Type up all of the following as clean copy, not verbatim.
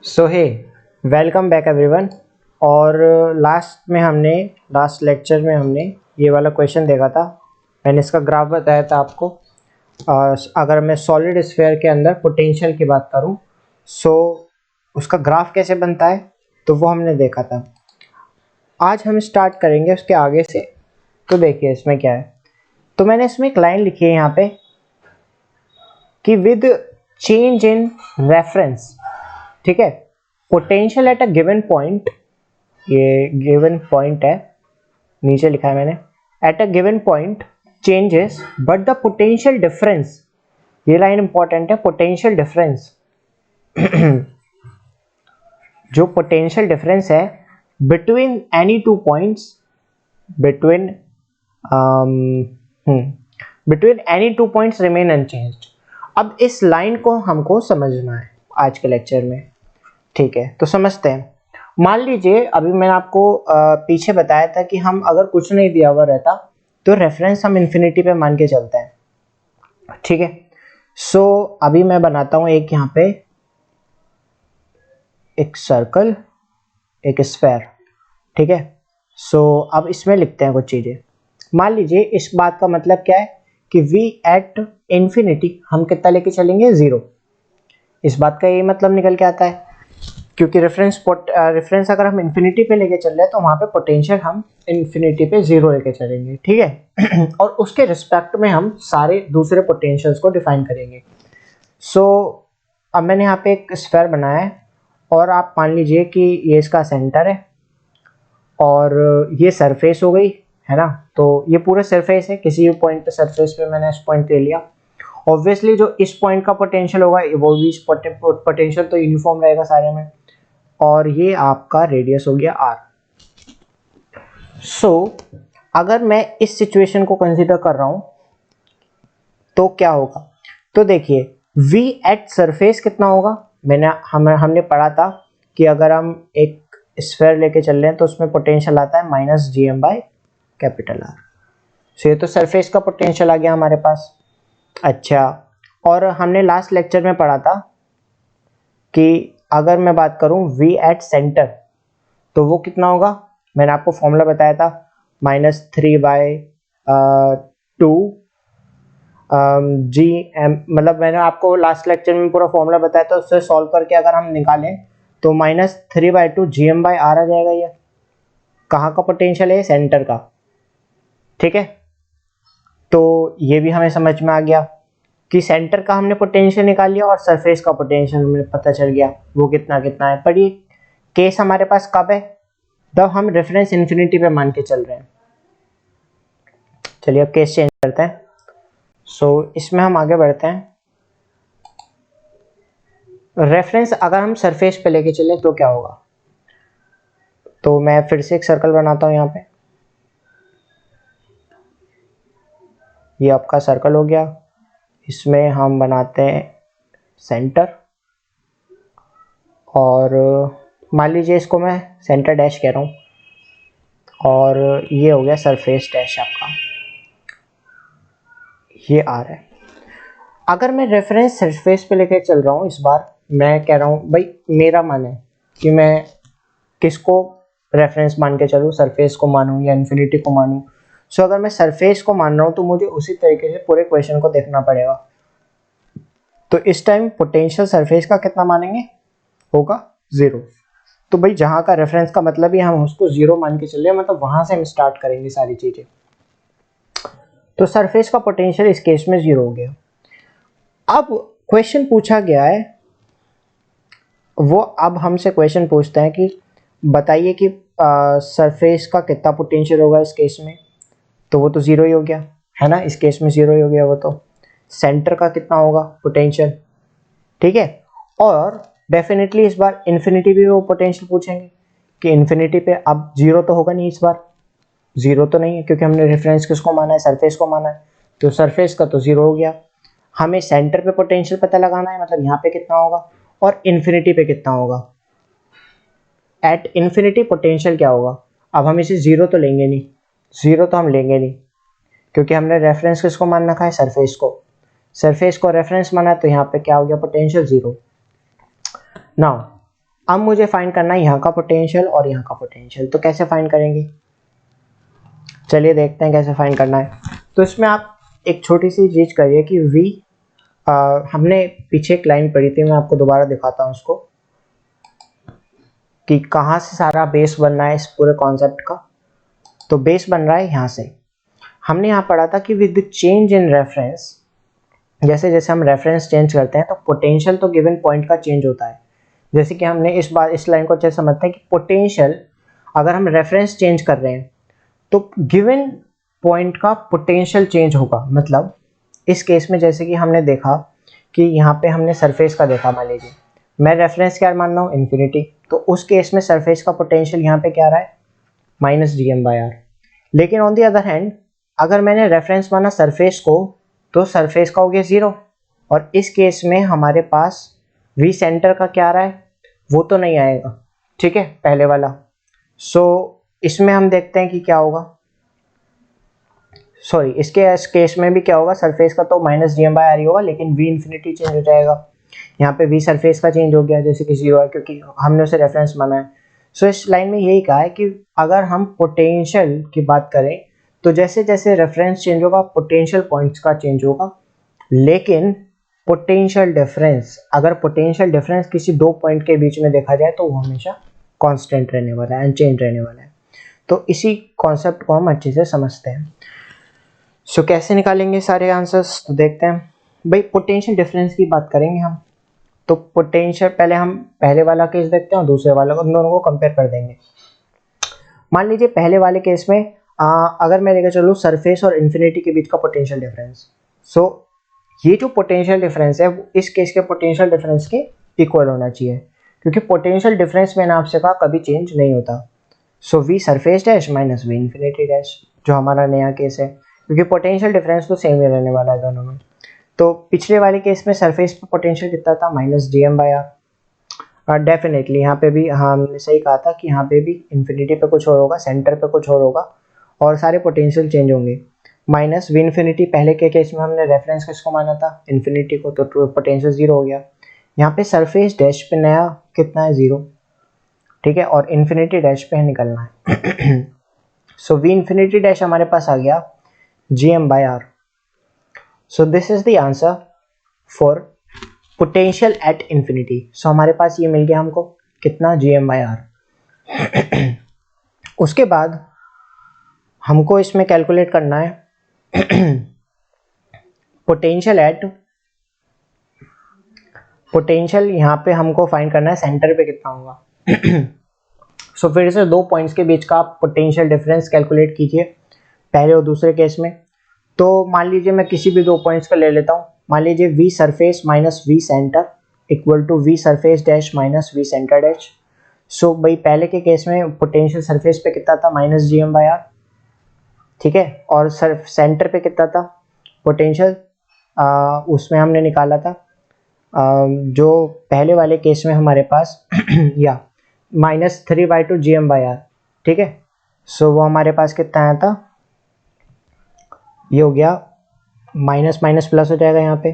सो हे welcome back everyone. और last lecture में हमने ये वाला क्वेश्चन देखा था। मैंने इसका ग्राफ बताया था आपको। अगर मैं सॉलिड स्फीयर के अंदर पोटेंशियल की बात करूं सो उसका ग्राफ कैसे बनता है तो वो हमने देखा था। आज हम स्टार्ट करेंगे उसके आगे से। तो देखिए इसमें क्या है। तो मैंने इसमें एक लाइन लिखी है यहाँ पे कि विद चेंज इन रेफरेंस, ठीक है, potential at a given point, ये गिवन पॉइंट है, नीचे लिखा है मैंने, at a given point changes but the potential difference, ये लाइन इंपॉर्टेंट है, पोटेंशियल डिफरेंस जो पोटेंशियल डिफरेंस है between any two points, between any two points remain unchanged. अब इस लाइन को हमको समझना है आज के लेक्चर में, ठीक है। तो समझते हैं। मान लीजिए अभी मैंने आपको पीछे बताया था कि हम अगर कुछ नहीं दिया हुआ रहता तो रेफरेंस हम इन्फिनिटी पे मान के चलते हैं, ठीक है। सो अभी मैं बनाता हूं एक यहाँ पे एक सर्कल, एक स्फेयर, ठीक है। सो अब इसमें लिखते हैं कुछ चीजें। मान लीजिए इस बात का मतलब क्या है कि v एट इन्फिनिटी हम कितना लेके चलेंगे, 0। इस बात का ये मतलब निकल के आता है क्योंकि रेफरेंस अगर हम इन्फिनिटी पे लेके चल रहे हैं तो वहाँ पे पोटेंशियल हम इन्फिनिटी पे 0 लेके चलेंगे, ठीक है। और उसके रिस्पेक्ट में हम सारे दूसरे पोटेंशियल्स को डिफाइन करेंगे। सो अब मैंने यहाँ पे एक स्फीयर बनाया है और आप मान लीजिए कि ये इसका सेंटर है और ये सरफेस हो गई है ना। तो ये पूरा सरफेस है, किसी भी पॉइंट पे सरफेस पे मैंने इस पॉइंट ले लिया। ऑब्वियसली जो इस पॉइंट का पोटेंशियल होगा वो भी इस पोटेंशियल तो यूनिफॉर्म रहेगा सारे में, और ये आपका रेडियस हो गया r। सो अगर मैं इस सिचुएशन को कंसीडर कर रहा हूं तो क्या होगा। तो देखिए v एट सरफेस कितना होगा, हमने पढ़ा था कि अगर हम एक स्फीयर लेके चल रहे हैं तो उसमें पोटेंशियल आता है -gm/R। सो ये तो सरफेस का पोटेंशियल आ गया हमारे पास। अच्छा, और हमने लास्ट लेक्चर में पढ़ा था कि अगर मैं बात करूं v एट सेंटर तो वो कितना होगा, मैंने आपको फॉर्मूला बताया था -3/2 gm, मतलब मैंने आपको लास्ट लेक्चर में पूरा फॉर्मूला बताया था, उससे सॉल्व करके अगर हम निकालें तो -3/2 gm/r आ जाएगा। ये कहाँ का पोटेंशियल है, सेंटर का, ठीक है। तो ये भी हमें समझ में आ गया कि सेंटर का हमने पोटेंशियल निकाल लिया और सरफेस का पोटेंशियल हमें पता चल गया वो कितना कितना है। पर ये केस हमारे पास कब है, जब हम रेफरेंस इन्फिनिटी पे मान के चल रहे हैं। चलिए अब केस चेंज करते हैं। सो इसमें हम आगे बढ़ते हैं। रेफरेंस अगर हम सरफेस पे लेके चले तो क्या होगा। तो मैं फिर से एक सर्कल बनाता हूं यहाँ पे, ये आपका सर्कल हो गया। इसमें हम बनाते हैं सेंटर, और मान लीजिए इसको मैं सेंटर डैश कह रहा हूँ, और ये हो गया सरफेस डैश आपका, ये आ रहा है। अगर मैं रेफरेंस सरफेस पे लेके चल रहा हूँ, इस बार मैं कह रहा हूँ भाई मेरा मन है कि मैं किसको रेफरेंस मान के चलूँ, सरफेस को मानूँ या इन्फिनिटी को मानूँ। सो अगर मैं सरफेस को मान रहा हूँ तो मुझे उसी तरीके से पूरे क्वेश्चन को देखना पड़ेगा। तो इस टाइम पोटेंशियल सरफेस का कितना मानेंगे, होगा 0। तो भाई जहाँ का रेफरेंस का मतलब ही हम उसको 0 मान के चल रहे हैं, मतलब वहां से हम स्टार्ट करेंगे सारी चीजें। तो सरफेस का पोटेंशियल इस केस में 0 हो गया। अब क्वेश्चन पूछा गया है, वो अब हमसे क्वेश्चन पूछता है कि बताइए कि सरफेस का कितना पोटेंशियल होगा इस केस में। तो वो तो 0 ही हो गया है ना, इस केस में 0 ही हो गया वो तो। सेंटर का कितना होगा पोटेंशियल, ठीक है। और डेफिनेटली इस बार इन्फिनिटी भी वो पोटेंशियल पूछेंगे कि इन्फिनिटी पे अब 0 तो होगा नहीं, इस बार 0 तो नहीं है क्योंकि हमने रेफरेंस किसको माना है, सरफेस को माना है। तो सरफेस का तो 0 हो गया। हमें सेंटर पे पोटेंशियल पता लगाना है, मतलब यहाँ पे कितना होगा और इन्फिनिटी पे कितना होगा। एट इन्फिनिटी पोटेंशियल क्या होगा। अब हम इसे 0 तो लेंगे नहीं, 0 तो हम लेंगे नहीं क्योंकि हमने रेफरेंस किसको मान रखा है, सरफेस को। सरफेस को रेफरेंस माना है तो यहाँ पे क्या हो गया, पोटेंशियल 0। नाउ अब मुझे फाइंड करना है यहाँ का पोटेंशियल और यहाँ का पोटेंशियल। तो कैसे फाइंड करेंगे, चलिए देखते हैं कैसे फाइंड करना है। तो इसमें आप एक छोटी सी चीज करिए कि V हमने पीछे एक लाइन पढ़ी थी, मैं आपको दोबारा दिखाता हूँ उसको कि कहाँ से सारा बेस बन रहा है इस पूरे कॉन्सेप्ट का। तो बेस बन रहा है यहाँ से। हमने यहाँ पढ़ा था कि विद चेंज इन रेफरेंस, जैसे जैसे हम रेफरेंस चेंज करते हैं तो पोटेंशियल तो गिवन पॉइंट का चेंज होता है। जैसे कि हमने इस बार इस लाइन को अच्छे से समझते हैं कि पोटेंशियल अगर हम रेफरेंस चेंज कर रहे हैं तो गिवन पॉइंट का पोटेंशियल चेंज होगा। मतलब इस केस में जैसे कि हमने देखा कि यहाँ पे हमने सरफेस का देखा, मान लीजिए मैं रेफरेंस क्या मान रहा हूँ, इन्फिनिटी, तो उस केस में सरफेस का पोटेंशियल यहाँ पे क्या आ रहा है, -gm/r। लेकिन ऑन द अदर हैंड अगर मैंने रेफरेंस माना सरफेस को तो सरफेस का हो गया 0, और इस केस में हमारे पास वी सेंटर का क्या आ रहा है, वो तो नहीं आएगा, ठीक है, पहले वाला। सो इसमें हम देखते हैं कि क्या होगा, सॉरी इसके इस केस में भी क्या होगा, सरफेस का तो -gm/r ही होगा, लेकिन v इन्फिनिटी चेंज हो जाएगा। यहाँ पे v सरफेस का चेंज हो गया जैसे कि 0 है, क्योंकि हमने उसे रेफरेंस माना है। सो इस लाइन में यही कहा है कि अगर हम पोटेंशियल की बात करें तो जैसे जैसे रेफरेंस चेंज होगा पोटेंशियल पॉइंट्स का चेंज होगा, लेकिन पोटेंशियल डिफरेंस, अगर पोटेंशियल डिफरेंस किसी दो पॉइंट के बीच में देखा जाए तो वो हमेशा कांस्टेंट रहने वाला है, अनचेंज रहने वाला है। तो इसी कॉन्सेप्ट को हम अच्छे से समझते हैं। सो कैसे निकालेंगे सारे आंसर्स, तो देखते हैं भाई। पोटेंशियल डिफरेंस की बात करेंगे हम, तो पोटेंशियल पहले हम पहले वाला केस देखते हैं और दूसरे वाला को, दोनों को कंपेयर कर देंगे। मान लीजिए पहले वाले केस में अगर मैं लेकर चलूँ सरफेस और इन्फिनिटी के बीच का पोटेंशियल डिफरेंस, सो ये जो पोटेंशियल डिफरेंस है वो इस केस के पोटेंशियल डिफरेंस के इक्वल होना चाहिए, क्योंकि पोटेंशियल डिफरेंस मैंने आपसे कहा कभी चेंज नहीं होता। So V surface dash minus V infinity dash, जो हमारा नया केस है, क्योंकि पोटेंशियल डिफरेंस तो सेम ही रहने वाला है दोनों में। तो पिछले वाले केस में सरफेस पे पोटेंशियल कितना था, -gm/r। और डेफिनेटली यहाँ पे भी हमने सही कहा था कि यहाँ पे भी इन्फिनिटी पे कुछ और होगा, सेंटर पे कुछ और होगा, और सारे पोटेंशियल चेंज होंगे। माइनस वी इन्फिनिटी, पहले के केस में हमने रेफरेंस किसको माना था, इन्फिनिटी को, तो पोटेंशियल 0 हो गया। यहाँ पे सरफेस डैश पे नया कितना है, 0, ठीक है, और इन्फिनिटी डैश पे निकलना है। सो वी इन्फिनिटी डैश हमारे पास आ गया gm/r। So this is the answer for potential at infinity. So हमारे पास ये मिल गया हमको कितना, gm/r। उसके बाद हमको इसमें कैलकुलेट करना है पोटेंशियल एट, पोटेंशियल यहाँ पे हमको फाइंड करना है सेंटर पे कितना होगा। सो फिर से दो पॉइंट्स के बीच का आप पोटेंशियल डिफरेंस कैलकुलेट कीजिए पहले और दूसरे केस में। तो मान लीजिए मैं किसी भी दो पॉइंट्स का ले लेता हूँ, मान लीजिए v surface minus v centre equal to v surface dash minus v centre dash. So भाई पहले के केस में पोटेंशियल सरफेस पे कितना था, -gm/r, ठीक है, और सेंटर पे कितना था पोटेंशियल, उसमें हमने निकाला था जो पहले वाले केस में हमारे पास या -3/2 gm/r, ठीक है। सो वो हमारे पास कितना आया था, ये हो गया माइनस माइनस प्लस हो जाएगा यहाँ पे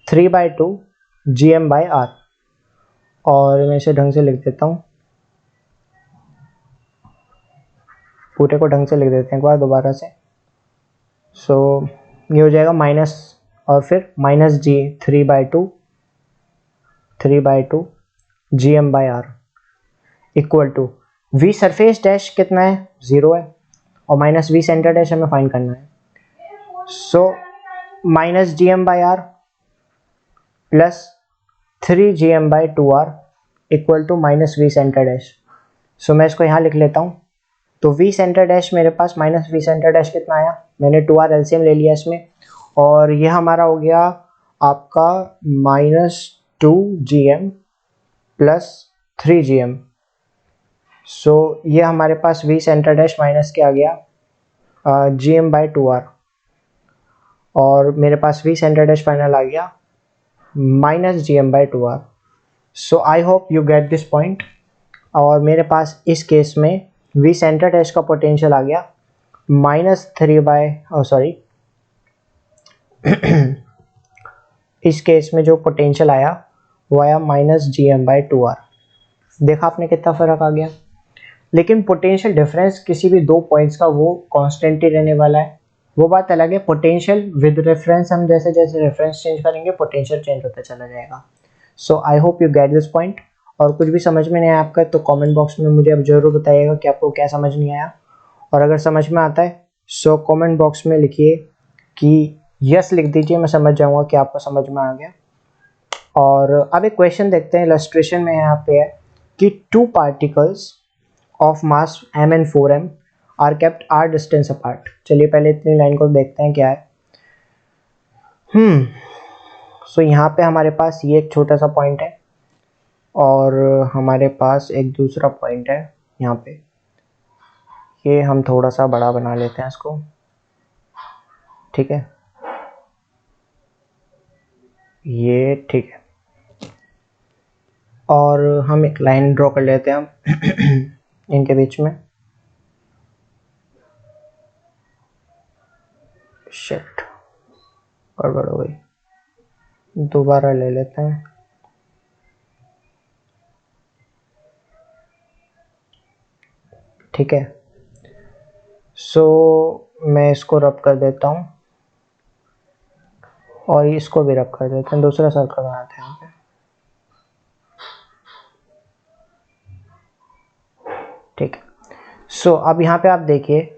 3/2 gm/r, और मैं इसे ढंग से लिख देता हूँ, पूरे को ढंग से लिख देते हैं एक बार दोबारा से। सो ये हो जाएगा माइनस और फिर -g 3/2 gm/r equal to v surface dash कितना है, 0 है, और माइनस वी सेंटर डैश हमें फाइंड करना है। So -gm/r plus 3gm/2r equal to -v centre dash. So मैं इसको यहाँ लिख लेता हूँ। तो v सेंटर डैश मेरे पास -v सेंटर डैश कितना आया, मैंने 2r एलसीएम ले लिया इसमें, और ये हमारा हो गया आपका -2gm प्लस 3gm। सो ये हमारे पास v सेंटर डैश माइनस क्या आ गया, gm/2r, और मेरे पास v सेंटर डैश फाइनल आ गया -gm/2r। So I hope you get this point. और मेरे पास इस केस में v सेंटर डैश का पोटेंशियल आ गया इस केस में जो पोटेंशियल आया वो आया -gm/2r। देखा आपने कितना फर्क आ गया। लेकिन पोटेंशियल डिफरेंस किसी भी दो पॉइंट्स का वो कांस्टेंट ही रहने वाला है, वो बात अलग है। पोटेंशियल विद रेफरेंस, हम जैसे जैसे रेफरेंस चेंज करेंगे पोटेंशियल चेंज होता चला जाएगा। So I hope you get this point. और कुछ भी समझ में नहीं आया आपका तो कमेंट बॉक्स में मुझे अब जरूर बताइएगा कि आपको क्या समझ नहीं आया। और अगर समझ में आता है सो कमेंट बॉक्स में लिखिए कि यस लिख दीजिए, मैं समझ जाऊंगा कि आपको समझ में आ गया। और अब एक क्वेश्चन देखते हैं, इलस्ट्रेशन में यहाँ पे है कि two particles of mass m and 4m are kept r distance apart. चलिए पहले इतनी लाइन को देखते हैं क्या है। सो यहाँ पे हमारे पास ये एक छोटा सा पॉइंट है और हमारे पास एक दूसरा पॉइंट है यहाँ पे। ये हम थोड़ा सा बड़ा बना लेते हैं इसको, ठीक है, ये ठीक है। और हम एक लाइन ड्रॉ कर लेते हैं हम इनके बीच में। शिट, गड़बड़ हो गई, दोबारा ले लेते हैं। ठीक है, सो मैं इसको रब कर देता हूँ और इसको भी रब कर देते हैं, दूसरा सर्कल बनाते हैं यहाँ पे। ठीक है, सो अब यहाँ पे आप देखिए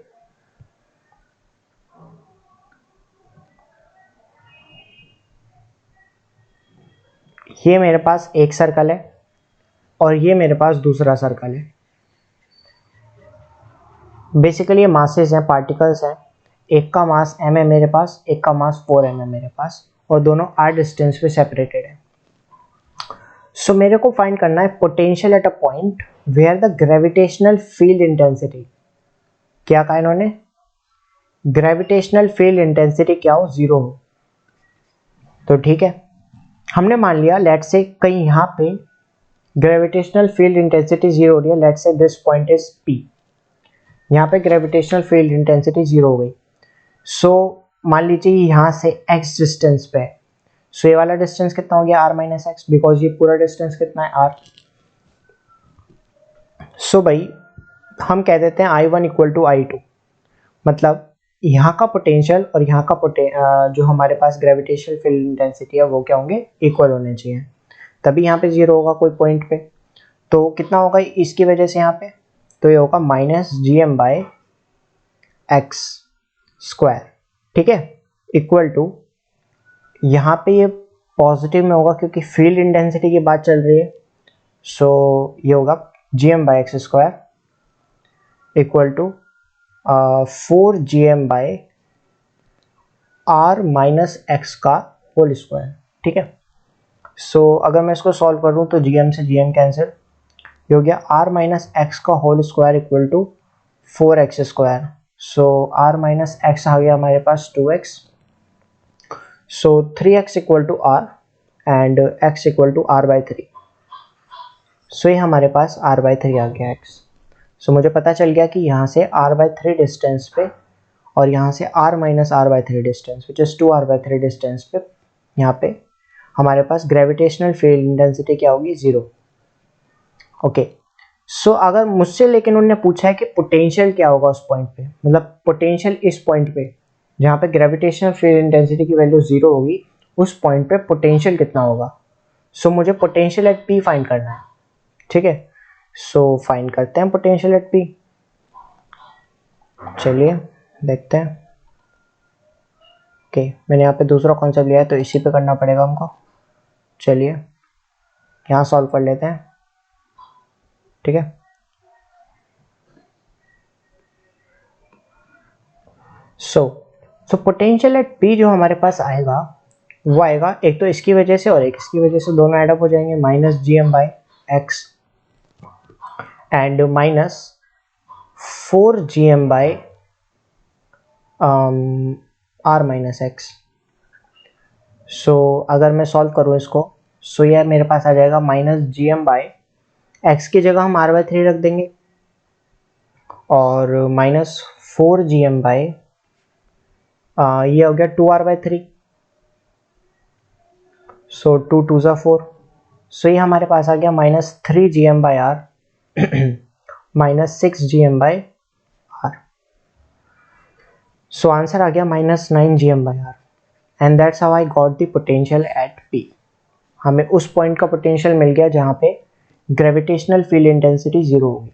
ये मेरे पास एक सर्कल है और ये मेरे पास दूसरा सर्कल है। बेसिकली ये मासेस हैं, पार्टिकल्स हैं। एक का मास m है मेरे पास, एक का मास 4m है मेरे पास, और दोनों r डिस्टेंस पे सेपरेटेड है। सो मेरे को फाइंड करना है potential at a point where the gravitational field intensity, क्या कहा इन्होंने, ग्रेविटेशनल फील्ड इंटेंसिटी क्या हो, 0 हो। तो ठीक है, हमने मान लिया लेट से कहीं यहाँ पे ग्रेविटेशनल फील्ड इंटेंसिटी 0 हो रही है। लेट से दिस पॉइंट इज P, यहाँ पे ग्रेविटेशनल फील्ड इंटेंसिटी 0 हो गई। सो मान लीजिए यहाँ से x डिस्टेंस पे है। सो ये वाला डिस्टेंस कितना हो गया, r माइनस एक्स, बिकॉज ये पूरा डिस्टेंस कितना है, r। सो भाई हम कह देते हैं I1 इक्वल टू I2, मतलब यहाँ का पोटेंशियल और यहाँ का जो हमारे पास ग्रेविटेशनल फील्ड इंटेंसिटी है वो क्या होंगे, इक्वल होने चाहिए, तभी यहाँ पे 0 होगा कोई पॉइंट पे। तो कितना होगा इसकी वजह से यहाँ पे, तो ये होगा minus GM by x square, ठीक है, इक्वल टू, यहाँ पे ये पॉजिटिव में होगा क्योंकि फील्ड इंटेंसिटी की बात चल रही है। सो ये होगा GM by x square equal to 4GM by r minus x का होल स्क्वायर, ठीक है। सो अगर मैं इसको सॉल्व करूँ तो GM से GM कैंसिल, ये हो गया r माइनस एक्स का whole square equal to 4x square. So r minus x आ गया हमारे पास 2x, so 3x equal to r and x equal to r by 3। So ये हमारे पास r बाई 3 आ गया x। सो मुझे पता चल गया कि यहाँ से r बाई 3 डिस्टेंस पे और यहाँ से r minus r by 3 distance which is 2r by 3 distance पे यहाँ पे हमारे पास ग्रेविटेशनल फील्ड इंटेंसिटी क्या होगी, 0। ओके, सो अगर मुझसे लेकिन उन्होंने पूछा है कि पोटेंशियल क्या होगा उस पॉइंट पे, मतलब पोटेंशियल इस पॉइंट पे जहाँ पे ग्रेविटेशनल फील्ड इंटेंसिटी की वैल्यू 0 होगी, उस पॉइंट पे पोटेंशियल कितना होगा। सो मुझे पोटेंशियल एट P फाइंड करना है, ठीक है। सो फाइंड करते हैं पोटेंशियल एट P, चलिए देखते हैं। ओके, मैंने यहाँ पे दूसरा कॉन्सेप्ट लिया है तो इसी पे करना पड़ेगा हमको। चलिए यहाँ सॉल्व कर लेते हैं, ठीक है। सो पोटेंशियल एट P जो हमारे पास आएगा वो आएगा एक तो इसकी वजह से और एक इसकी वजह से, दोनों एडअप हो जाएंगे, minus GM by x and minus 4GM by r minus x. So अगर मैं सॉल्व करूँ इसको, सो यह मेरे पास आ जाएगा माइनस GM बाई एक्स की जगह हम r बाई 3 रख देंगे और माइनस 4GM बाई ये हो गया 2r बाई 3। सो 2 2 ज़ा 4 सो ये हमारे पास आ गया -3 GM/R -6 GM/R। सो आंसर आ गया -9 GM/R and that's how I got the potential at P। हमें उस पॉइंट का पोटेंशियल मिल गया जहाँ पे ग्रेविटेशनल फील्ड इंटेंसिटी 0 होगी,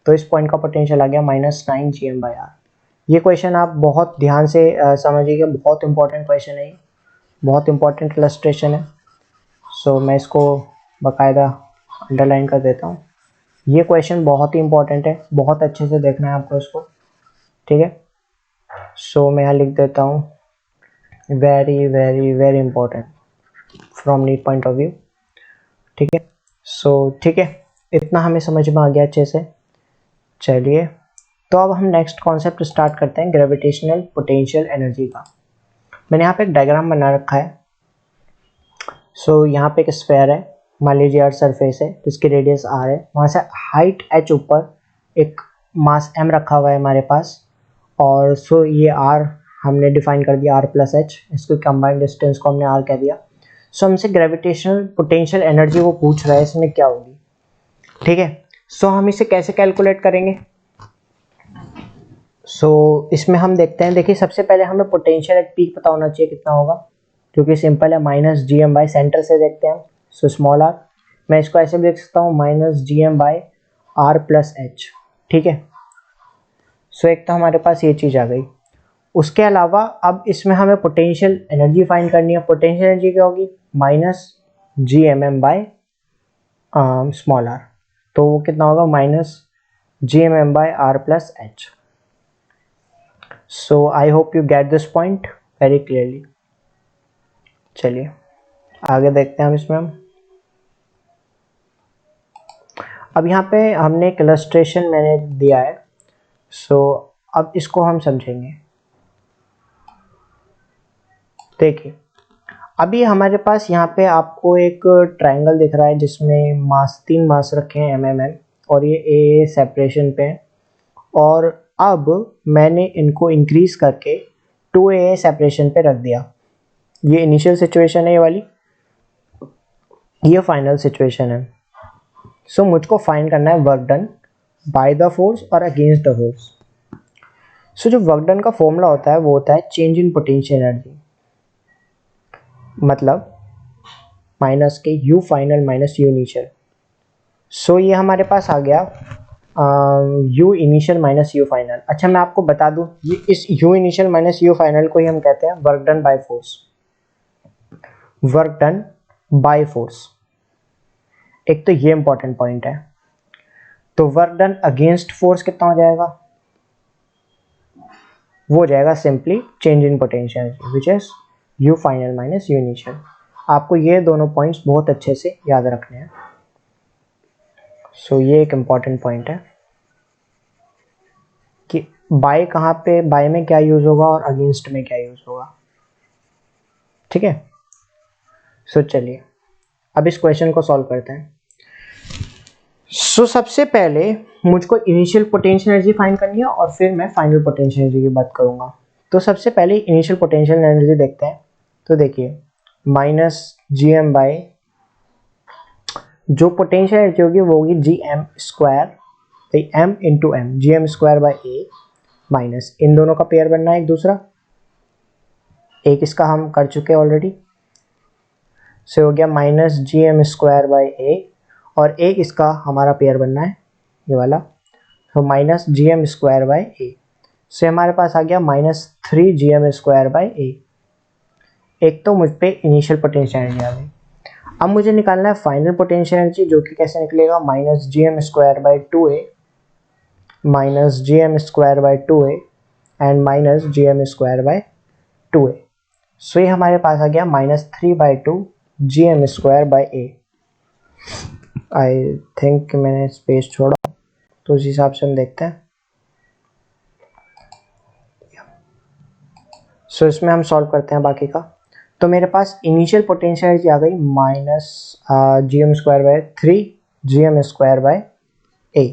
तो इस पॉइंट का पोटेंशियल आ गया -9 GM/R। ये क्वेश्चन आप बहुत ध्यान से समझिएगा, बहुत इंपॉर्टेंट क्वेश्चन है, बहुत इंपॉर्टेंट इलस्ट्रेशन है। सो मैं इसको बाकायदा अंडरलाइन कर देता हूँ। ये क्वेश्चन बहुत ही इंपॉर्टेंट है, बहुत अच्छे से देखना है आपको इसको, ठीक है। सो मैं यहाँ लिख देता हूँ very very very important from NEET point of view, ठीक है। सो ठीक है, इतना हमें समझ में आ गया अच्छे से। चलिए, तो अब हम नेक्स्ट कॉन्सेप्ट स्टार्ट करते हैं, ग्रेविटेशनल पोटेंशियल एनर्जी का। मैंने यहाँ पे एक डायग्राम बना रखा है। सो यहाँ पे एक स्फेयर है, मान लीजिए अर्थ सरफेस है जिसकी रेडियस r है, वहाँ से हाइट h ऊपर एक मास m रखा हुआ है हमारे पास, और सो ये r हमने डिफाइन कर दिया r+h, इसको कंबाइंड डिस्टेंस को हमने r कह दिया। सो हमसे ग्रेविटेशनल पोटेंशियल एनर्जी वो पूछ रहा है इसमें क्या होगी, ठीक है। सो हम इसे कैसे कैलकुलेट करेंगे? सो इसमें हम देखते हैं, देखिए सबसे पहले हमें पोटेंशियल एट पीक पता होना चाहिए कितना होगा, क्योंकि सिंपल है, -GM/, सेंटर से देखते हैं। सो स्मॉल r, मैं इसको ऐसे भी लिख सकता हूँ -GM/R+h, ठीक है। सो एक तो हमारे पास ये चीज़ आ गई। उसके अलावा अब इसमें हमें पोटेंशियल एनर्जी फाइंड करनी है। पोटेंशियल एनर्जी क्या होगी? -GMM/r, तो वो कितना होगा? -GMM/R+h। So I hope you get this point very clearly. चलिए आगे देखते हैं हम इसमें। अब यहाँ पे हमने एक इलस्ट्रेशन मैंने दिया है, सो अब इसको हम समझेंगे। देखिए अभी हमारे पास यहाँ पे आपको एक ट्रायंगल दिख रहा है जिसमें तीन मास रखे हैं mm, और ये a सेपरेशन पे है, और अब मैंने इनको इंक्रीज करके 2a सेपरेशन पे रख दिया। ये इनिशियल सिचुएशन है ये वाली, ये फाइनल सिचुएशन है। सो मुझको फाइंड करना है work done by the force और अगेंस्ट द फोर्स। सो जो वर्क डन का फॉर्मूला होता है वो होता है चेंज इन पोटेंशियल एनर्जी, मतलब माइनस के u final minus u initial. So ये हमारे पास आ गया u initial minus u final. अच्छा मैं आपको बता दूं, ये इस u initial minus u final को ही हम कहते हैं work done by force. Work done by force, एक तो ये इंपॉर्टेंट पॉइंट है। तो वर्क डन अगेंस्ट फोर्स कितना हो जाएगा? वो हो जाएगा simply change in potential which is you final minus u initial. आपको ये दोनों पॉइंट्स बहुत अच्छे से याद रखने हैं। सो ये एक इम्पॉर्टेंट पॉइंट है कि बाय कहाँ पे, बाय में क्या यूज होगा और अगेंस्ट में क्या यूज होगा, ठीक है। सो चलिए अब इस क्वेश्चन को सॉल्व करते हैं। सो सबसे पहले मुझको इनिशियल पोटेंशियल एनर्जी फाइंड करनी है और फिर मैं फाइनल पोटेंशियल एनर्जी की बात करूंगा। तो सबसे पहले इनिशियल पोटेंशियल एनर्जी देखते हैं। तो देखिए -GM/, जो पोटेंशियल एनर्जी होगी वो होगी GM², m into m, GM²/a minus इन दोनों का पेयर बनना है एक दूसरा, एक इसका हम कर चुके हैं ऑलरेडी, से हो गया -GM²/a, और एक इसका हमारा पेयर बनना है ये वाला, तो -GM²/a, से हमारे पास आ गया -3 GM²/a। एक तो मुझ पे इनिशियल पोटेंशियल एनर्जी आ गई। अब मुझे निकालना है फाइनल पोटेंशियल एनर्जी, जो कि कैसे निकलेगा? -GM²/2a -GM²/2a and -GM²/2a। सो ये हमारे पास आ गया -3/2 GM²/a। आई थिंक मैंने स्पेस छोड़ा, तो उस हिसाब से हम देखते हैं। सो इसमें हम सॉल्व करते हैं बाकी का। तो मेरे पास इनिशियल पोटेंशियल एनर्जी आ गई -GM²/3 GM²/a,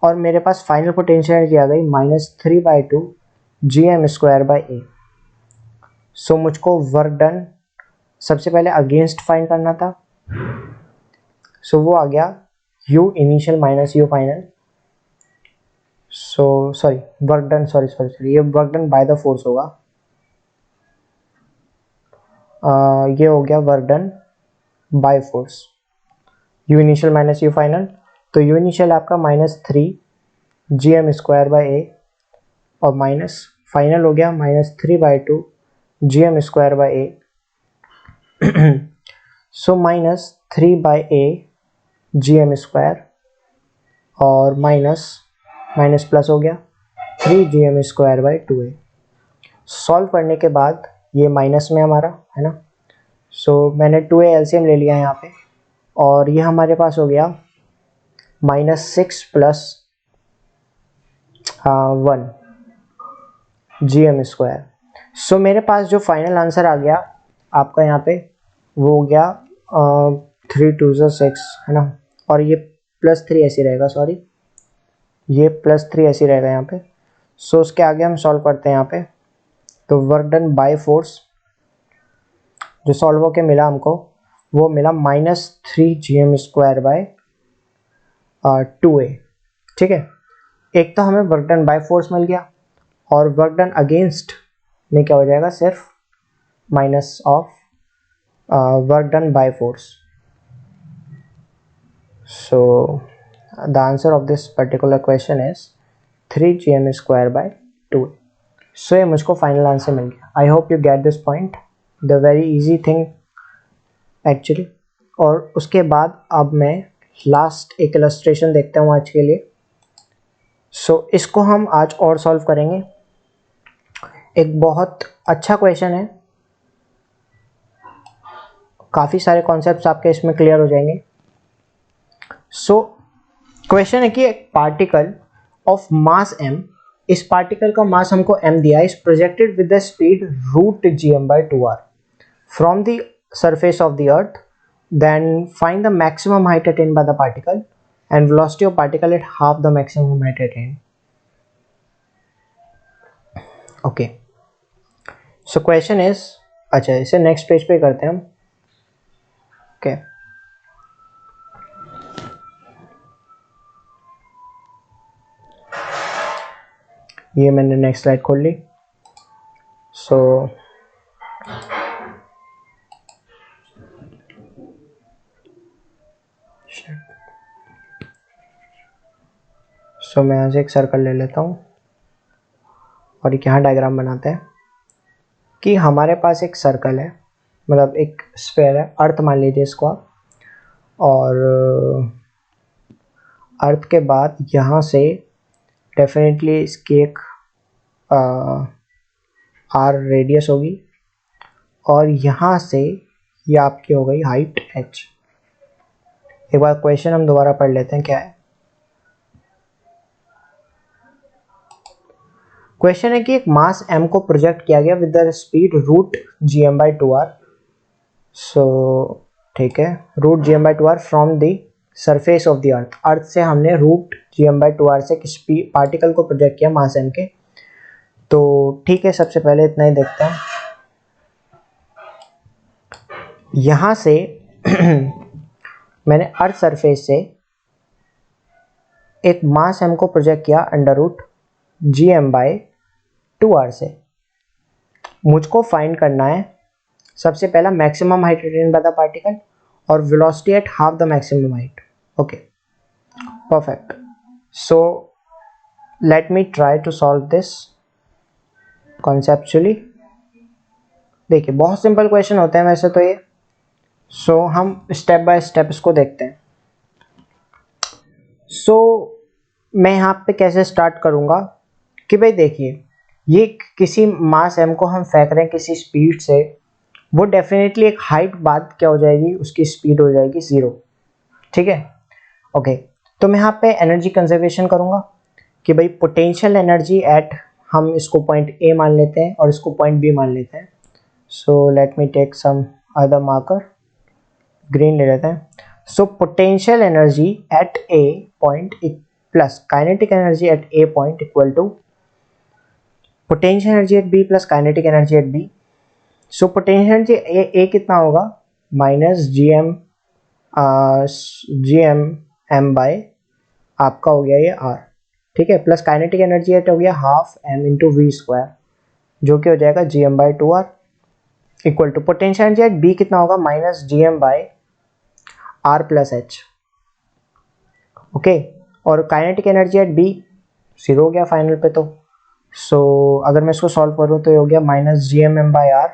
और मेरे पास फाइनल पोटेंशियल एनर्जी आ गई -3/2 GM²/a। सो मुझको वर्क डन सबसे पहले अगेंस्ट फाइंड करना था, सो वो आ गया u initial minus u final. So sorry work done, sorry ये work done by the force होगा। ये हो गया work done by force, u initial minus u final. तो u इनिशियल आपका -3 gm² a और माइनस फाइनल हो गया -3/2 gm² a। So -3/a gm² और माइनस माइनस प्लस हो गया 3 gm² 2a। सॉल्व करने के बाद ये माइनस में हमारा है ना, सो मैंने 2a एलसीएम ले लिया यहाँ पे और ये हमारे पास हो गया -6 + 1 gm²। सो मेरे पास जो फाइनल आंसर आ गया आपका यहाँ पे वो हो गया 3 2 6 है ना, और ये +3 ऐसे रहेगा, सॉरी ये +3 ऐसे रहेगा यहाँ पे। सो उसके आगे हम सॉल्व करते हैं यहाँ पे। तो वर्क डन बाय फोर्स जो सॉल्व होके मिला हमको वो मिला -3 gm² 2a। ठीक है, एक तो हमें वर्क डन बाय फोर्स मिल गया और वर्क डन अगेंस्ट में क्या हो जाएगा, सिर्फ minus of work done by force. So the answer of this particular question is 3 gm² 2a। सो ये मुझको फाइनल आंसर मिल गया। आई hope you get this point, the very easy thing actually. और उसके बाद अब मैं लास्ट एक इलस्ट्रेशन देखता हूँ आज के लिए। सो इसको हम आज और सॉल्व करेंगे। एक बहुत अच्छा क्वेश्चन है, काफ़ी सारे कॉन्सेप्ट्स आपके इसमें क्लियर हो जाएंगे। सो क्वेश्चन है कि एक पार्टिकल ऑफ मास m, इस पार्टिकल का मास हमको m दिया है, is projected with the speed √gm/2r from the surface of the earth, then find the maximum height attained by the particle and velocity of particle at half the maximum height attained. Okay, so question is, अच्छा इसे next page पे करते हैं हम। Okay, ये मैंने next slide खोल ली। सो मैं यहाँ से एक सर्कल ले लेता हूँ और एक यहाँ डायग्राम बनाते हैं कि हमारे पास एक सर्कल है, मतलब एक स्फीयर है, अर्थ मान लीजिए इसको आप, और अर्थ के बाद यहाँ से डेफिनेटली इसकी एक आर रेडियस होगी और यहाँ से ये आपकी हो गई हाइट h। एक बार क्वेश्चन हम दोबारा पढ़ लेते हैं क्या है। क्वेश्चन है कि एक मास m को प्रोजेक्ट किया गया विद द स्पीड √gm/2r। सो ठीक है, √gm/2r from the surface of the earth, earth से हमने √gm/2r से किस पार्टिकल को प्रोजेक्ट किया मास m के। तो ठीक है, सबसे पहले इतना ही देखते हैं। यहाँ से मैंने अर्थ सरफेस से एक मास m को प्रोजेक्ट किया √gm/2r से। मुझको फाइंड करना है सबसे पहला maximum height attained by the particle और velocity at half the maximum height. Okay, perfect. So let me try to solve this conceptually. देखिए बहुत सिंपल क्वेश्चन होते हैं वैसे तो ये। सो हम स्टेप बाय स्टेप इसको देखते हैं। सो मैं यहाँ पे कैसे स्टार्ट करूँगा कि भाई देखिए, ये किसी मास m को हम फेंक रहे हैं किसी स्पीड से, वो डेफिनेटली एक हाइट बाद क्या हो जाएगी, उसकी स्पीड हो जाएगी 0। ठीक है, ओके। तो मैं यहाँ पे एनर्जी कंजर्वेशन करूँगा कि भाई पोटेंशियल एनर्जी एट, हम इसको पॉइंट A मान लेते हैं और इसको पॉइंट B मान लेते हैं। So let me take some other marker, green ले लेते हैं। So potential energy at A point plus kinetic energy at A point equal to potential energy at B plus kinetic energy at B। So potential energy A कितना होगा, -gm G M bye आपका हो गया ये are, ठीक है, plus kinetic energy at हो गया half m into we square, जो कि हो जाएगा g M by two r, equal to potential energy at b कितना होगा, minus G M by r plus h, okay. और kinetic energy at b zero हो गया फाइनल पे, तो सो अगर मैं इसको सॉल्व करूँ तो ये हो गया minus G M M by r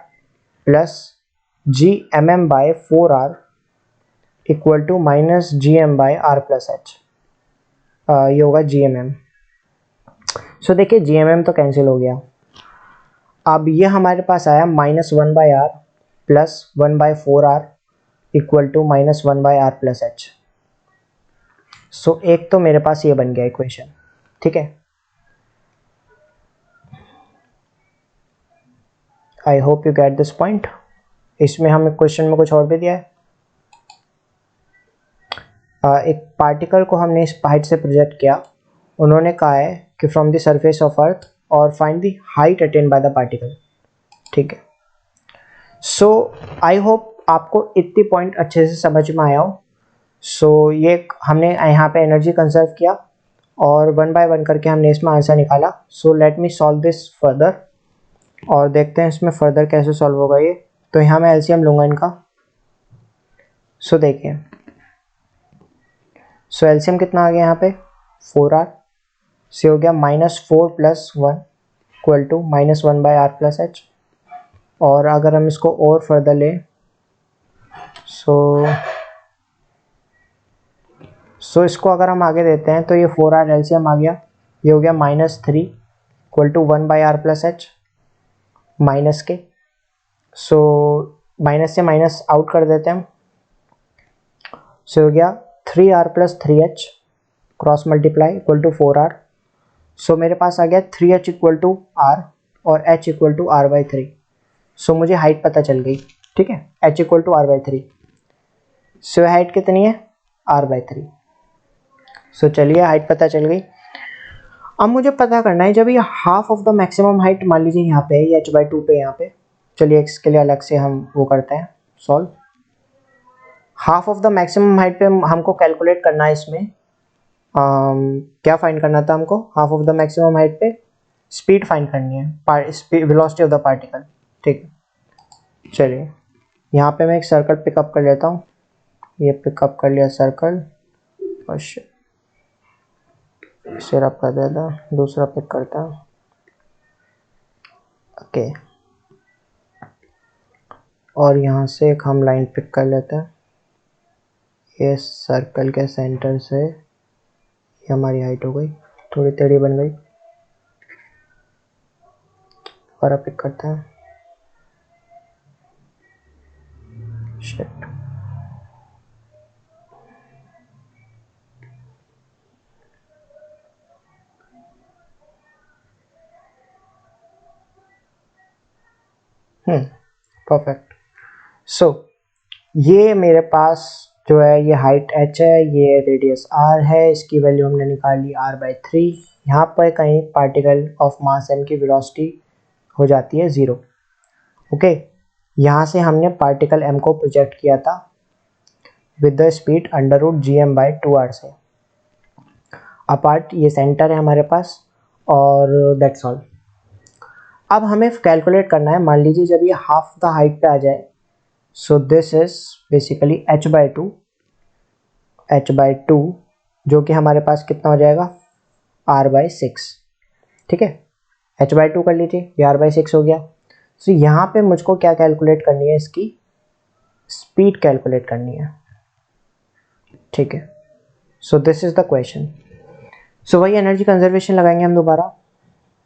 plus g M M by four r equal to minus G M by r plus h, ये होगा जी एम एम। सो देखिए जी एम एम तो कैंसिल हो गया, अब ये हमारे पास आया minus one by r plus one by four r equal to minus one by r plus h. So एक तो मेरे पास ये बन गया इक्वेशन, ठीक है। आई hope you get this point. इसमें हम क्वेश्चन में कुछ और भी दिया है, एक पार्टिकल को हमने इस हाइट से प्रोजेक्ट किया, उन्होंने कहा है कि from the surface of earth और find the height attain by the particle, ठीक है। सो आई होप आपको इतनी पॉइंट अच्छे से समझ में आया हो। सो ये हमने यहाँ पे एनर्जी कंजर्व किया और वन बाय वन करके हमने इसमें आंसर निकाला। सो let me solve this further और देखते हैं इसमें फर्दर कैसे सॉल्व होगा ये। तो यहाँ मैं एलसीएम लूँगा इनका। सो देखिए, सो एलसीएम कितना आ गया यहाँ पे, फोर आर से हो गया minus four plus one equal to minus one by r plus h. और अगर हम इसको और फर्दर लें सो इसको अगर हम आगे देते हैं तो ये फोर आर एलसीएम आ गया, ये हो गया minus three equal to one by r plus h minus के। सो माइनस से माइनस आउट कर देते हैं हम, सो हो गया three r plus three h cross multiply equal to four r. So मेरे पास आ गया three h equal to r और h equal to r by three. So मुझे हाइट पता चल गई, ठीक है, h equal to r by three. So height कितनी है, आर बाई थ्री। सो चलिए हाइट पता चल गई। अब मुझे पता करना है जब ये half of the maximum height मान लीजिए यहाँ पे है, एच बाई टू पे यहाँ पे, चलिए इसके लिए अलग से हम वो करते हैं solve. Half of the maximum height पे हमको कैलकुलेट करना है इसमें क्या फाइंड करना था हमको, half of the maximum height पे स्पीड फाइंड करनी है, वेलोसिटी ऑफ द पार्टिकल, ठीक है। चलिए यहाँ पे मैं एक सर्कल पिकअप कर लेता हूँ, ये पिकअप कर लिया सर्कल और इसे रब कर देता, दूसरा पिक करता, ओके। और यहाँ से एक हम लाइन पिक कर लेते हैं, ये सर्कल के सेंटर से ये हमारी हाइट हो गई, थोड़ी टेढ़ी बन गई, और पिक करते हैं, शिट। परफेक्ट। सो ये मेरे पास जो है ये हाइट h है, ये रेडियस r है, इसकी वैल्यू हमने निकाल ली r बाई थ्री। यहाँ पर कहीं पार्टिकल ऑफ मास m की वेलोसिटी हो जाती है ज़ीरो, ओके। यहाँ से हमने पार्टिकल m को प्रोजेक्ट किया था with the speed under root G M by two r से अपार्ट, ये सेंटर है हमारे पास और दैट्स ऑल। अब हमें कैलकुलेट करना है, मान लीजिए जब ये हाफ द हाइट पे आ जाए, सो this is basically h by two जो कि हमारे पास कितना हो जाएगा, r बाई सिक्स, ठीक है। h बाई टू कर लीजिए, ये r बाई सिक्स हो गया। सो यहाँ पे मुझको क्या कैलकुलेट करनी है, इसकी स्पीड कैलकुलेट करनी है, ठीक है। So this is the question. So वही एनर्जी कंजर्वेशन लगाएंगे हम दोबारा।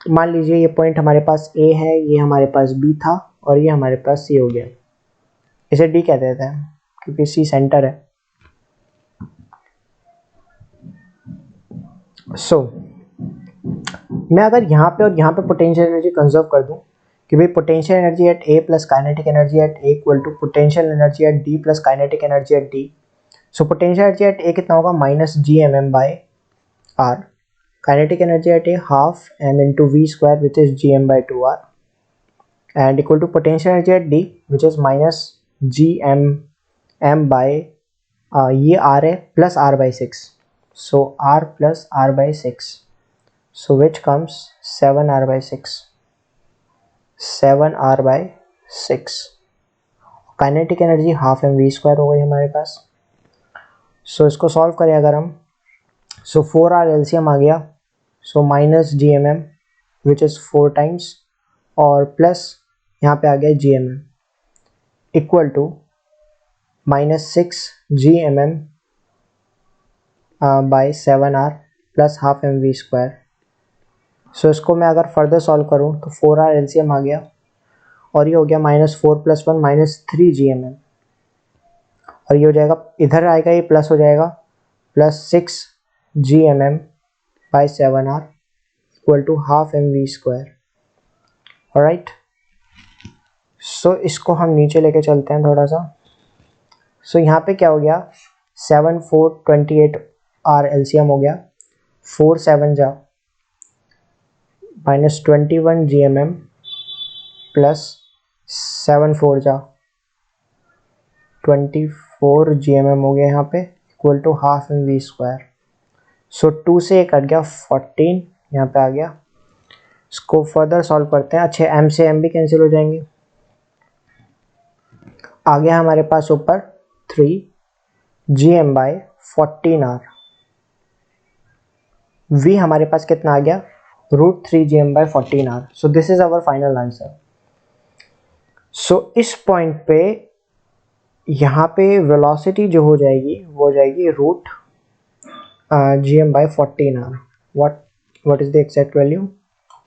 मान लीजिए ये पॉइंट हमारे पास A है, ये हमारे पास B था और ये हमारे पास C हो गया, इसे D कह देते हैं क्योंकि C सेंटर है। सो मैं अगर यहाँ पे और यहाँ पे पोटेंशियल एनर्जी कंजर्व कर दूँ कि भाई potential energy at A plus kinetic energy at A equal to potential energy at D plus kinetic energy at D। So potential energy at A कितना होगा, minus G M M by R, kinetic energy at A half m into we square which is G M by two R and equal to potential energy at D which is minus gm m by ये r है plus r by 6, so r plus r by 6, so which comes 7r by 6, 7r by 6। Kinetic energy half M we square हो गई हमारे पास। सो इसको solve करें अगर हम, सो 4r LCM आ गया, so minus G M m which is 4 times, और प्लस यहाँ पे आ गया g M m equal to minus 6 g M M by 7r plus half M we square. So इसको मैं अगर फर्दर सॉल्व करूँ तो 4r एलसीएम आ गया, और ये हो गया minus 4 plus 1 minus 3 G M M, और ये हो जाएगा, इधर आएगा ये प्लस हो जाएगा, plus 6 g M M by 7r equal to half M we square. Alright, so इसको हम नीचे लेके चलते हैं थोड़ा सा। सो यहाँ पे क्या हो गया, 7 4 28 r एलसीएम हो गया, 4 7 जा minus 21 G M M plus 7 4 जा 24 जी एम एम हो गया यहाँ पे, equal to half M we square. So 2 से एक कट गया, 14 यहाँ पे आ गया। इसको फर्दर सॉल्व करते हैं। अच्छे m से m भी कैंसिल हो जाएंगे। आ गया हमारे पास ऊपर 3 G M by 14r, v हमारे पास कितना आ गया, root 3 G M by 14r। So this is our final answer. So इस पॉइंट पे यहाँ पे वेलोसिटी जो हो जाएगी वो हो जाएगी root G M by 14r। what is the exact value,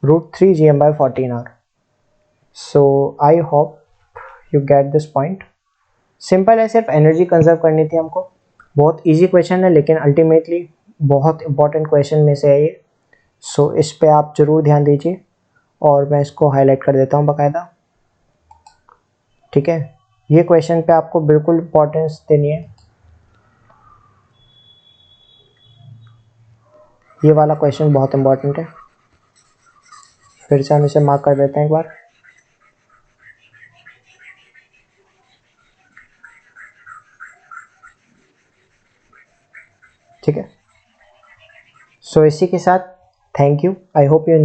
root 3 G M by 14r। So I hope you get this point. Simple है, सिर्फ एनर्जी कंजर्व करनी थी हमको। बहुत इजी क्वेश्चन है, लेकिन अल्टीमेटली बहुत इंपॉर्टेंट क्वेश्चन में से है ये। सो इस पे आप जरूर ध्यान दीजिए, और मैं इसको हाईलाइट कर देता हूँ बाकायदा। ठीक है, ये क्वेश्चन पे आपको बिल्कुल इंपॉर्टेंस देनी है। ये वाला क्वेश्चन बहुत इंपॉर्टेंट है, फिर से हम इसे मार्क कर देते हैं एक बार। ठीक है, सो इसी के साथ thank you. I hope you